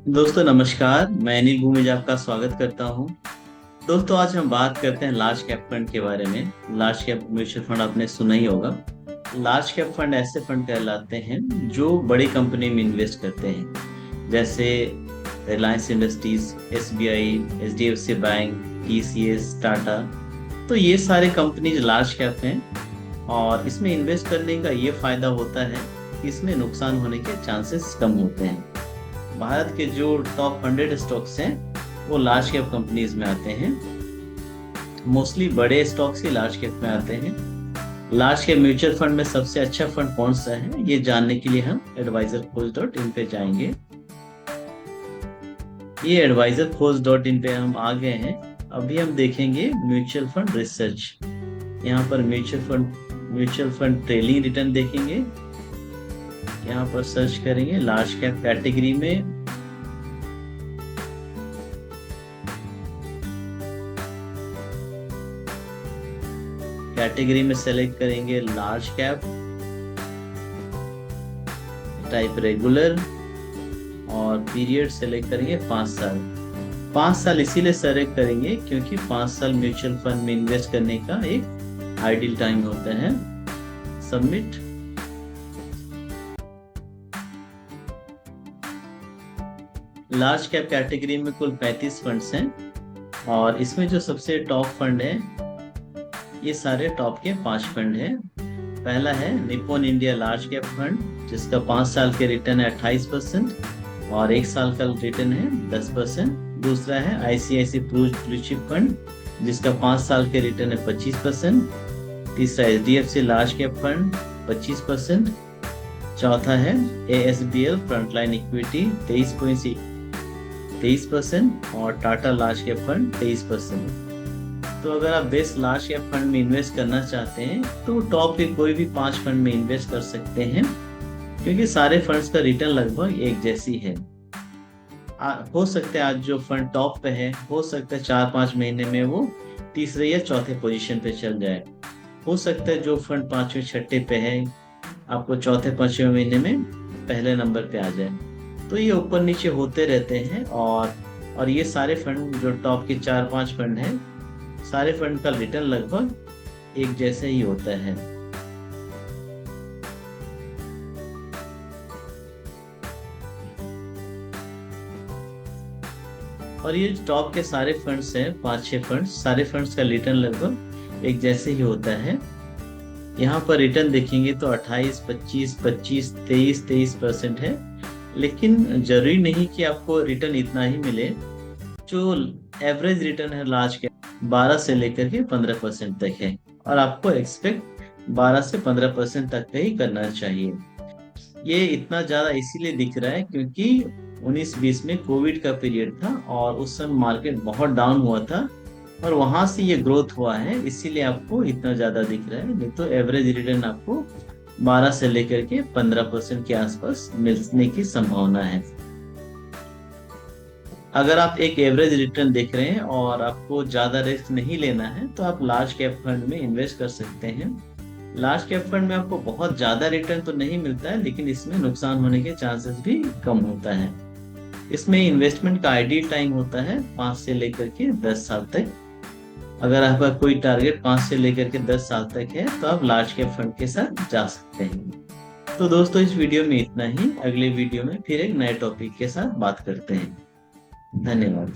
दोस्तों नमस्कार, मैं अनिल भूमिज आपका स्वागत करता हूं। दोस्तों आज हम बात करते हैं लार्ज कैप फंड के बारे में। लार्ज कैप म्यूचुअल फंड आपने सुना ही होगा। लार्ज कैप फंड ऐसे फंड कहलाते हैं जो बड़ी कंपनी में इन्वेस्ट करते हैं, जैसे Reliance industries, SBI, HDFC bank, TCS, Tata. तो ये सारे कंपनीज लार्ज कैप हैं और इसमें इन्वेस्ट करने का ये फायदा होता है कि इसमें नुकसान होने के चांसेस कम होते हैं। भारत के जो टॉप 100 स्टॉक्स हैं वो लार्ज कैप कंपनीज में आते हैं। मोस्टली बड़े स्टॉक्स ही लार्ज कैप में आते हैं। लार्ज कैप म्यूचुअल फंड में सबसे अच्छा फंड कौन सा है, ये जानने के लिए हम advisorkhoज.in पे जाएंगे। ये advisorkhoज.in पे हम आ गए हैं। अभी हम देखेंगे म्यूचुअल फंड रिसर्च। यहाँ पर म्यूचुअल फंड ट्रेलिंग रिटर्न देखेंगे। यहाँ पर सर्च करेंगे लार्ज कैप कैटेगरी में। कैटेगरी में सेलेक्ट करेंगे लार्ज कैप, टाइप रेगुलर और पीरियड सेलेक्ट करेंगे 5 साल। 5 साल इसीलिए सेलेक्ट करेंगे क्योंकि 5 साल म्यूचुअल फंड में इन्वेस्ट करने का एक आइडियल टाइम होता है। सबमिट। लार्ज कैप कैटेगरी में कुल 35 फंड्स हैं और इसमें जो सबसे टॉप फंड है, ये सारे टॉप के 5 फंड हैं। पहला है Nippon India large cap fund, जिसका 5 साल के रिटर्न है 28% और 1 साल का रिटर्न है 10%। दूसरा है आईसीआईसी ब्लू चिप फंड, जिसका 5 साल के रिटर्न है 25%। तीसरा एचडीएफसी लार्ज कैप फंड 25%। चौथा है एएसबीएल फ्रंटलाइन इक्विटी 23% और टाटा लार्ज कैप फंड 23%। तो अगर आप बेस्ट लार्ज कैप फंड में इन्वेस्ट करना चाहते हैं तो टॉप के कोई भी 5 फंड में इन्वेस्ट कर सकते हैं, क्योंकि सारे फंड्स का रिटर्न लगभग एक जैसी है। हो सकता है आज जो फंड टॉप पे है, हो सकता है 4-5 महीने में वो तीसरे या चौथे पोजीशन पे चल जाए। हो सकता है जो फंड 5वें 6ठे पे है, आपको चौथे 5वें महीने में पहले नंबर पे आ जाए। तो ये ऊपर नीचे होते रहते हैं और ये सारे फंड जो टॉप के 4-5 फंड हैं, सारे फंड का रिटर्न लगभग एक जैसे ही होता है। और ये टॉप के सारे फंड्स हैं, 5-6 फंड्स, सारे फंड्स का रिटर्न लगभग एक जैसे ही होता है। यहाँ पर रिटर्न देखेंगे तो 28, 25, 25, 23% है। लेकिन जरूरी नहीं कि आपको रिटर्न इतना ही मिले। जो एवरेज रिटर्न है लार्ज कैप 12 से लेकर के 15% तक है और आपको एक्सपेक्ट 12 से 15% तक का ही करना चाहिए। ये इतना ज्यादा इसीलिए दिख रहा है क्योंकि 19-20 में कोविड का पीरियड था और उस समय मार्केट बहुत डाउन हुआ था और वहां से ये ग्रोथ हुआ है, इसीलिए आपको इतना ज्यादा दिख रहा है। नहीं तो एवरेज रिटर्न आपको 12 से लेकर के 15% के आसपास मिलने की संभावना है। अगर आप एक एवरेज रिटर्न देख रहे हैं और आपको ज्यादा रिस्क नहीं लेना है तो आप लार्ज कैप फंड में इन्वेस्ट कर सकते हैं। लार्ज कैप फंड में आपको बहुत ज्यादा रिटर्न तो नहीं मिलता है, लेकिन इसमें नुकसान होने के चांसेस भी कम होता है। इसमें इन्वेस्टमेंट का आइडियल टाइम होता है 5 से लेकर के 10 साल तक। अगर आपका कोई टारगेट 5 से लेकर के 10 साल तक है तो आप लार्ज कैप फंड के साथ जा सकते हैं। तो दोस्तों इस वीडियो में इतना ही। अगले वीडियो में फिर एक नए टॉपिक के साथ बात करते हैं। धन्यवाद।